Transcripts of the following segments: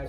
Good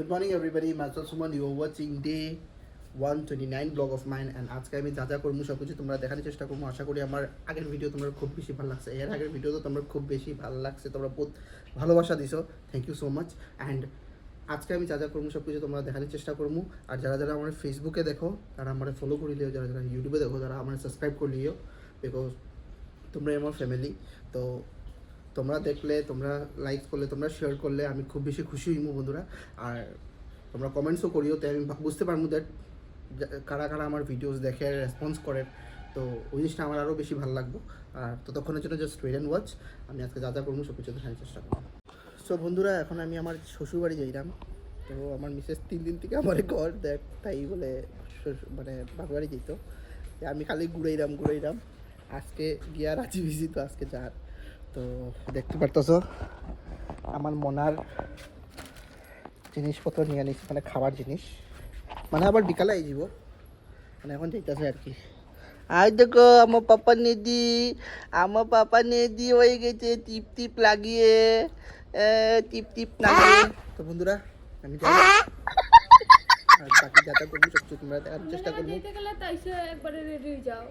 morning everybody, myself Suman. You are watching day 129 blog of mine and আজকে আমি যা যা করবো সব কিছু তোমরা দেখানোর চেষ্টা করবো। আশা করি আমার আগের ভিডিও তোমরা খুব বেশি ভালো লাগছে, এর আগের ভিডিও তো তোমরা খুব বেশি ভালো লাগছে, তোমরা বহুত ভালোবাসা দিছো, thank you so much. And আজকে আমি যা যা করবো সব কিছু তোমরা দেখানোর চেষ্টা করবো। আর যারা যারা আমার ফেসবুকে দেখো তারা আমার ফলো করে লিও, যারা যারা ইউটিউবে দেখো তারা আমার সাবস্ক্রাইব করে লিও, বিকজ তোমরা আমার ফ্যামিলি। তো তোমরা দেখলে, তোমরা লাইক করলে, তোমরা শেয়ার করলে আমি খুব বেশি খুশি হইমু বন্ধুরা। আর তোমরা কমেন্টসও করিও, তাই আমি বুঝতে পারবো দ্যাট কারা কারা আমার ভিডিওস দেখে রেসপন্স করে, তো ওই জিনিসটা আমার আরও বেশি ভালো লাগবে। আর ততক্ষণের জন্য জাস্ট ওয়েট অ্যান্ড ওয়াচ। আমি আজকে যা যা করবো সব কিছু দেখানোর চেষ্টা করবো। সো বন্ধুরা, এখন আমি আমার শ্বশুরবাড়ি যাইলাম। তো আমার মিসেস 3 দিন থেকে আমার ঘর দেখ, তাই বলে মানে বাপবাড়ি যেত, আমি খালি ঘুরাইলাম। আজকে গিয়া রাজি বিজি, তো আজকে যার তো দেখতে পারতেছ আমার মনার জিনিসপত্র নিয়ে নিচ্ছি, মানে খাবার জিনিস, মানে আবার বিকালে আই যাব, মানে এখন যাইতেছে আর কি। আই দেখো আমার পাপা নেদি হয়ে গেছে, টিপ টিপ লাগিয়ে টিপ লাগিয়ে। তো বন্ধুরা আমি যাই, আর বাকি যাতা করবো সব কিছু তোমরা দেখার চেষ্টা করবো। একবারে রেডি হয়ে যাও,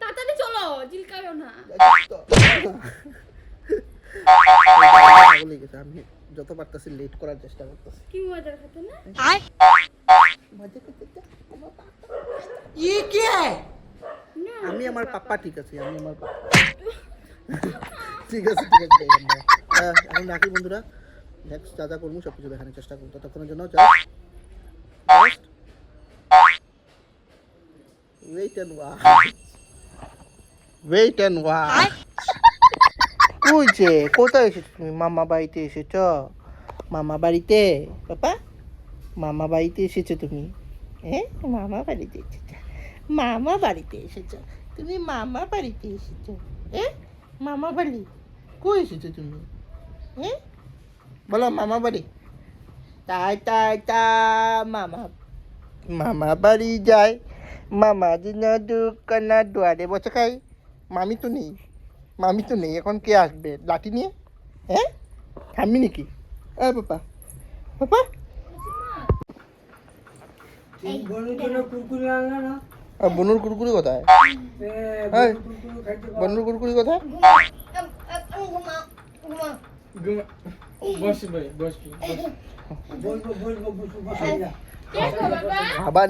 তাড়াতাড়ি চলো, জিলকায়ও না। আমি যত পারতেছি লেট করার চেষ্টা করতেছি। কি মজার কথা না? আমি আমার পাপ্পা ঠিক আছে, আমি আমার পাপ্পা ঠিক আছে। এখন রাখি বন্ধুরা, নেক্সট যা যা করবো সব কিছু দেখানোর চেষ্টা করবো। ততক্ষণের জন্য ওয়েট অ্যান্ড ওয়াচ। কইছে কোথায় এসেছো তুমি? মামা বাড়িতে এসেছ? মামা বাড়িতে পাপা, মামা বাড়িতে এসেছো তুমি? হ্যাঁ, মামা বাড়িতে এসেছ, মামা বাড়িতে এসেছ তুমি, মামা বাড়িতে এসেছো। হ্যাঁ, মামা বাড়ি কই এসেছো তুমি? হ্যাঁ বলো, মামা বাড়ি। তাই মামা বাড়ি যায়, মামা দিন দুকানা দুয়ারে বসে খাই। মামি তো নেই, এখন কে আসবে লাঠি নিয়ে? হ্যাঁ থামবি নাকি? পাপা বনুর কুরকুরি কোথায়? বনুর কুরকুরি কোথায়? हवा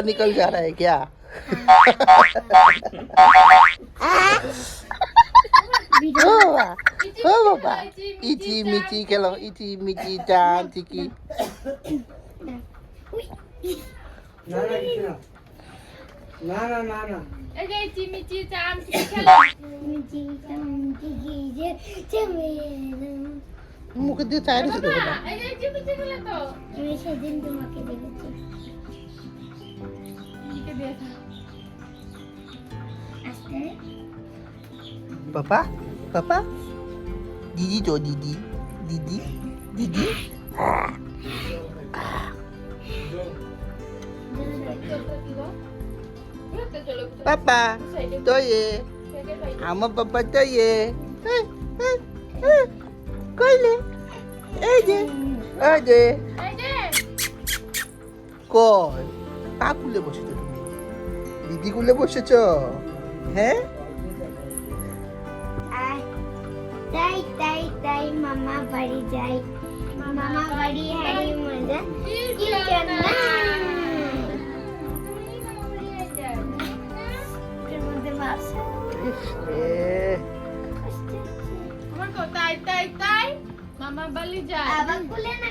निकल जा रहा है क्या? ओ बाबा, इची मिची खेलो, इची मिची चान चिकी। ना এই যে চিমিচি চাম চিকি খেলো, মিচি চাম চিকি যে চমেলা মুখে দিয়ে চাইরে শুধু না। এই যে চিমিচি খেলো তো আমি সেদিন তোমাকে দেখেছি। দিকে দেখ আস্তে पापा दीदी तो दीदी पापा तो ये हम पापा तो ये কইলে এই যে কই কাকুলে বসেছো তুমি? দিদি কুলে বসেছো? হ্যাঁ তাই মামা বাড়ি যাই, মামা বাড়ি হারি মজা কি জানা। তাই মামা বাড়ি যায়। আবার কুলে না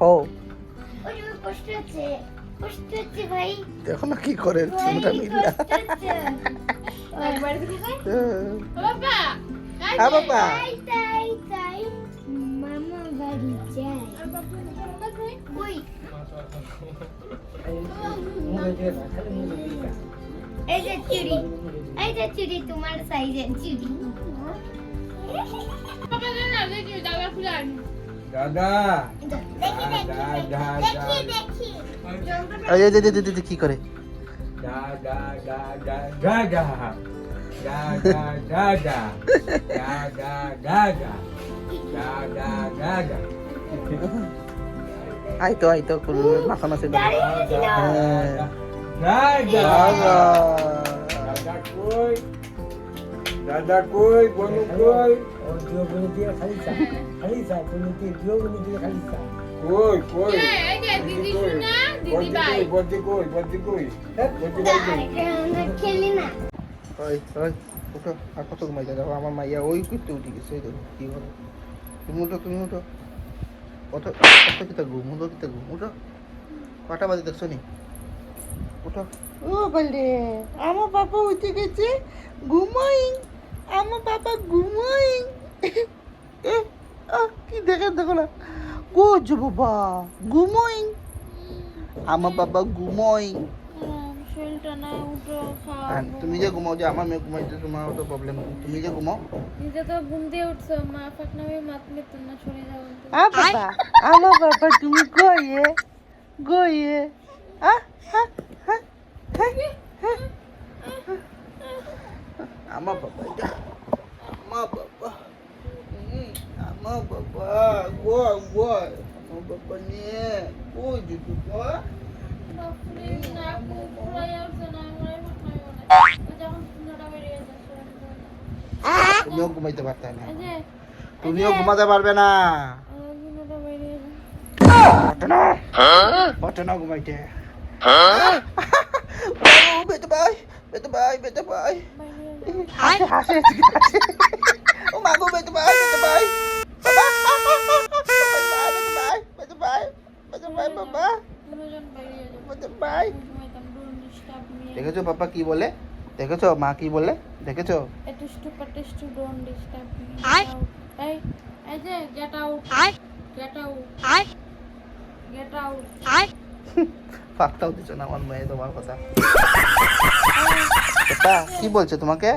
ও ওই কষ্ট হচ্ছে ভাই, দেখো না কি করে চিন্তা মিলা। একবার বাবা বাবা তাই মামা বাড়ি যায়। কই এই যে চুড়ি তোমার সাইজের চুড়ি। বাবা না দেখি দাদা ফুলান দেখি কি করে আই তো কোন মাখন আছে দাদা কই বনু কই ও দিও বলে দিয়ে খালি চা বনু দিয়ে খালি চা কই এই যে দিদি শোনা দিদি ভাই বদ্দি কই বদ্দি খেলি না ওই উঠো আর কত ঘুমাইতে দেখো আমার মাইয়া ওই করতে উঠে গেছে এই দেখো কি বলো তুমি উঠো কত কিতা ঘুম উঠো কটা বাজে দেখছো নি উঠো ও বলে আমার বাবা উঠে গেছে ঘুমাইং আমার বাবা ঘুমাইং কি দেখো না গোজ বাবা ঘুমাইং আমার বাবা ঘুমাইং শরীরটা না উঠো তুমি যে ঘুমাও যে আমার মেয়ে ঘুমাইতে তোমার তো প্রবলেম তুমি যে ঘুমাও নিজে তো ঘুম দিয়ে উঠছো মা ফাকনামে মাত মেতো না সরে যাও বাবা আমার বাবা তুমি গয়ে আমার বাবা এটা আমার বাবা আমার বাবা আমার বাবা নিয়ে ওই দিদি বাপরে না পুরাই উঠছে না আমার ফাকনামে যখন সুন্দরটা বেরিয়ে যাচ্ছে তুমিও ঘুমাইতে পারতে না এই যে তুমিও ঘুমাতে পারবে না সুন্দরটা বেরিয়ে যাচ্ছে পটনা ঘুমাইতে বেতে ভাই হাসে ও মাগো বেতে ভাই বাবা দুজন বেরিয়ে যাবে বেতে ভাই ঘুমাইতাম রুম ডিস্টার্ব নিয়ে দেখেছো পাপা কি বলে দেখেছো মা কি বলে দেখেছো একটু স্টু ডোন্ট ডিস্টার্ব মি এই যে গেট আউট পাত্তাও দিচ্ছ না আমার মেয়ে তোমার কথা পাপা কি বলছে তোমাকে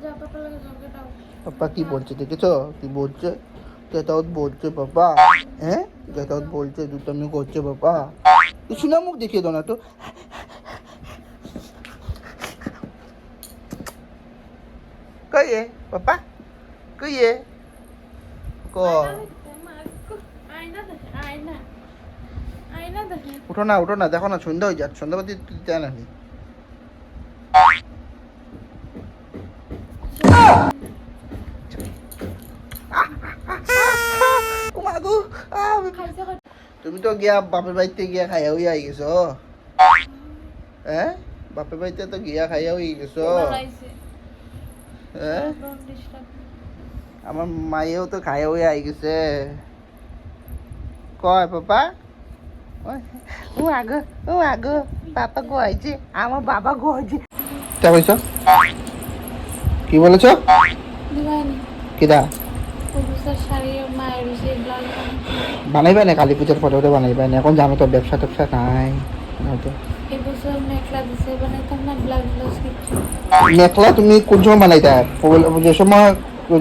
যা পাপা লাগে যাও গেট আউট পাপা কি বলছে দেখেছো কি বলছে গেট আউট বলছে পাপা হ্যাঁ গেট আউট বলছে দুটামি করছে পাপা কিছু না মুখ দেখিয়ে দাও না তো কই है पापा कई है को আয়না দেখে উঠো না দেখো না সন্ধ্যা হয়ে যাচ্ছে সন্ধ্যাবাতি দেয় না তুমি তো গিয়া বাপের বাড়িতে গিয়া খাইয়া হয়ে আই গেছো হ্যাঁ বাপের বাড়িতে তো গিয়া খাইয়া হয়ে গেছো হ্যাঁ আমার মায়েও তো খাইয়া হয়ে আই গেছে কয় পাপা ও আগো পাপা গোয়াইছে আমার বাবা গোয়াইছে তা বলছো কি বলেছো কিদা বানাইবে না কালী পূজার ফটোটা বানাইবে না এখন জানো তো ব্যবসা ট্যাবসা নাই মেখলা তুমি কোন সময় বানাইতা যে সময়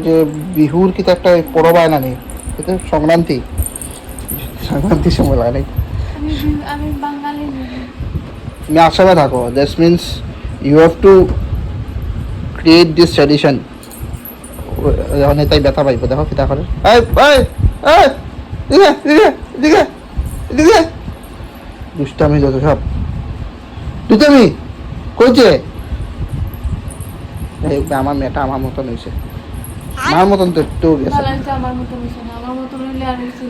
যে বিহুর কিতা একটা পরব আয় না নি সংক্রান্তি সময় লাগে নাই আমি বাঙালি তুমি আশাবাদ থাকো that means you have to create this tradition তাই ব্যথা পাইব দেখো কিতা করে দুষ্টামি যত সব দুষ্টামি করছে আমার মেয়েটা আমার মতন হয়েছে আমার মতন তো একটু গেছে আমার মতন হইছে না আমার মতন হইলে আর হইছে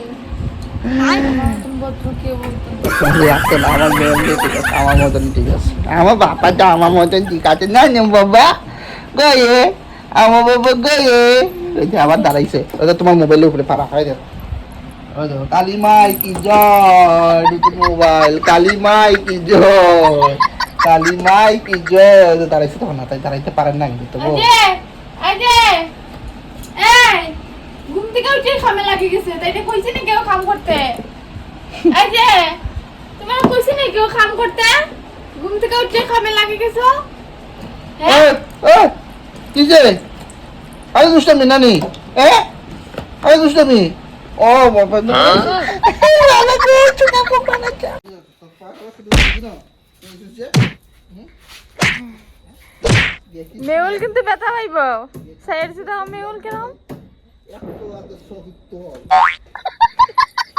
আমার মেয়ে ঠিক আছে আমার মতন ঠিক আছে আমার বাবাটা আমার মতন ঠিক আছে না বাবা গয়ে আমার বাবা গয়ে আবার দাঁড়াইছে ওটা তোমার মোবাইলের উপরে পারা হয় দেখো কালী মাই কি জয় নতুন মোবাইল কালী মাই কি জয় কালী মাই কি জয় দাঁড়াইছে তখন না তাই দাঁড়াইতে পারেন না কিন্তু ঘুম থেকে উঠে খামে লাগি গেছে তাই কইছে না কেউ কাম করতে এই যে তোমার কইছে না কেউ কাম করতে ঘুম থেকে উঠে খামে লাগি গেছো কি যে আরে দুষ্টামি নানি আরে দুষ্টামি ও বাবা মেউল কিন্তু ব্যথা পাইব সাইড সিধা মেউল কেরম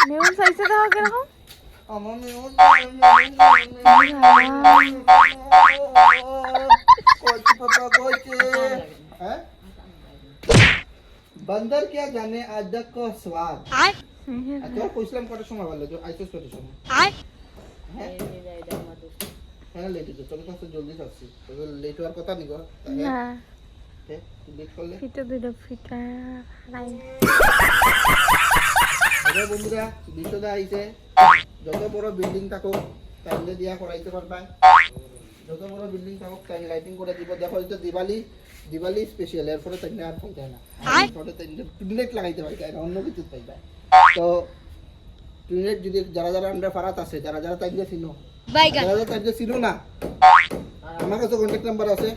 মেউল সাইড সিধা কেরম बंदर क्या जाने अदरक का स्वाद तो কইছিলাম কটার সময় ভালো তো আইছস কটার সময় হ্যাঁ লেট হচ্ছে তোর কাছে জলদি আসছি তো লেট হওয়ার কথা নি গো না লেট করলে ফিটা দুইটা ফিটা নাই আরে বন্ধুরা বিশ্বদা আইছে যত বড় বিল্ডিং থাকুক টাইলে দিয়া করাইতে পারবা যত বড় বিল্ডিং থাকুক টাইল লাইটিং করে দিব দেখো এটা দিওয়ালি স্পেশাল এরপরে তাই আর ফল যায় না পরে তাই টুনেট লাগাইতে পারি না অন্য কিছু পাইবা তো টুনেট যদি যারা যারা আমরা ফারাত আছে যারা যারা তাই দিয়ে চিনো যারা যারা তাই দিয়ে চিনো না আমার কাছে কন্টাক্ট নাম্বার আছে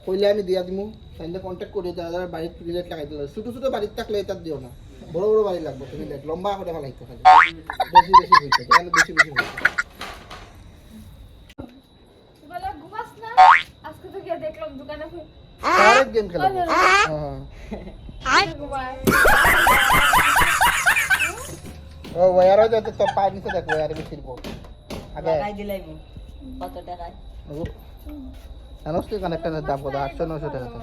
কইলে আমি দিয়া দিমু তাই দিয়ে কন্টাক্ট করে যারা যারা বাড়ির টুনেট লাগাইতে লাগে ছোট ছোট বাড়ির থাকলে এটা দিও না বড় বড় বাড়ি লাগবে টুনেট লম্বা করে ফেলাইতে হবে বেশি বেশি হইছে তাহলে বেশি বেশি হইছে বলে ঘুমাস না আজকে তো গিয়ে দেখলাম দোকানে আরেক গেম খেলবো হ্যাঁ ঘুমায় ও ওয়ারও যত তো পাই নিতে দেখো ওয়ারে বেশি দিব আগে লাগাই দিলাই কত টাকায় জানোস তুই কানেক্টরের দাম কত 800-900 টাকা তো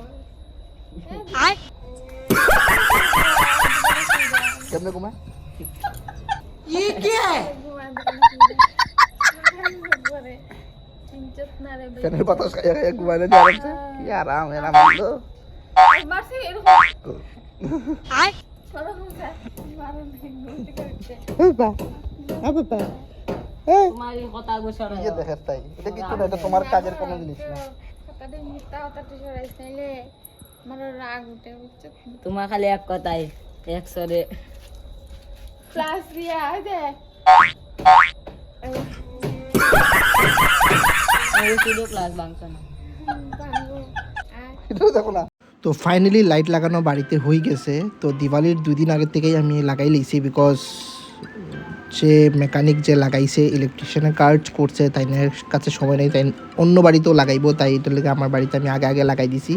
কেমনে ঘুমায় ফ্যানের বাতাস খাইয়া খাইয়া ঘুমায় না আরামসে কি আরাম এরাম হলো মারছি এরকম সরো মুখে মারো নাই ঘুমতে করতে বাবা তোমার এই কথা গোসর কি দেখাস তাই এটা কিছু না এটা তোমার কাজের কোনো জিনিস না কথাটা মিথ্যা কথাটা সরাইছ নাইলে আমার রাগ উঠে বুঝছো তোমার খালি এক কথাই একসরে ক্লাস দিয়া দে শুধু ক্লাস বাংশ না এটাও দেখো না তো ফাইনালি লাইট লাগানো বাড়িতে হয়ে গেছে তো দিওয়ালির 2 দিন আগে থেকেই আমি লাগাই লইছি বিকজ যে মেকানিক যে লাগাইছে ইলেকট্রিশিয়ানের কাজ করছে তাই কাছে সময় নেই তাই অন্য বাড়িতেও লাগাইবো তাই এটার লেগে আমার বাড়িতে আমি আগে আগে লাগাই দিছি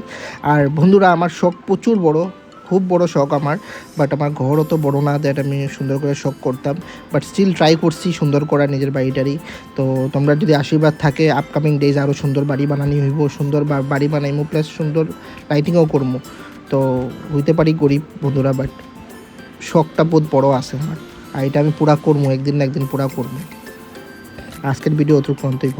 আর বন্ধুরা আমার শখ প্রচুর বড় খুব বড় শখ আমার বাট আমার ঘর অত বড় না দ্যাট আমি সুন্দর করে শখ করতাম বাট স্টিল ট্রাই করছি সুন্দর করা নিজের বাড়িটারই তো তোমরা যদি আশীর্বাদ থাকে আপকামিং ডেজ আরও সুন্দর বাড়ি বানানি হইব সুন্দর বাড়ি বানাইমো প্লাস সুন্দর লাইটিংও করবো তো হইতে পারি গরিব বন্ধুরা বাট শখটা বহুত বড় আছে আমার আর এটা আমি পুরা করবো একদিন না একদিন পুরা করবো আজকের ভিডিও অতটুকু অন্তই